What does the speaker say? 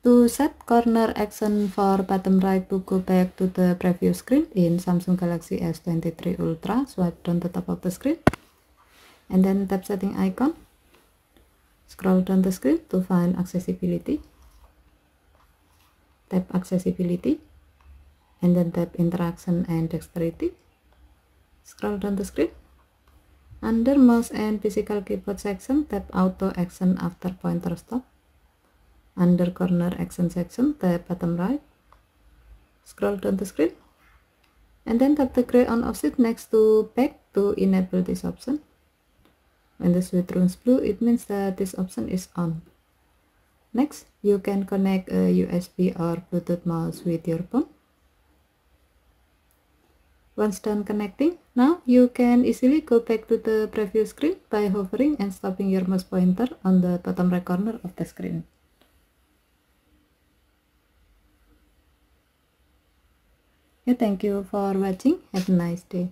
To set corner action for bottom right to go back to the previous screen in Samsung Galaxy S23 Ultra, swipe down the top of the screen and then tap setting icon. Scroll down the screen to find accessibility. Tap accessibility and then tap interaction and dexterity. Scroll down the screen. Under mouse and physical keyboard section, tap auto action after pointer stop. Under corner action section, tap bottom right. Scroll down the screen and then tap the gray on option next to back to enable this option. When the switch turns blue, it means that this option is on. Next, you can connect a USB or Bluetooth mouse with your phone. Once done connecting, now you can easily go back to the previous screen by hovering and stopping your mouse pointer on the bottom right corner of the screen. Thank you for watching. Have a nice day.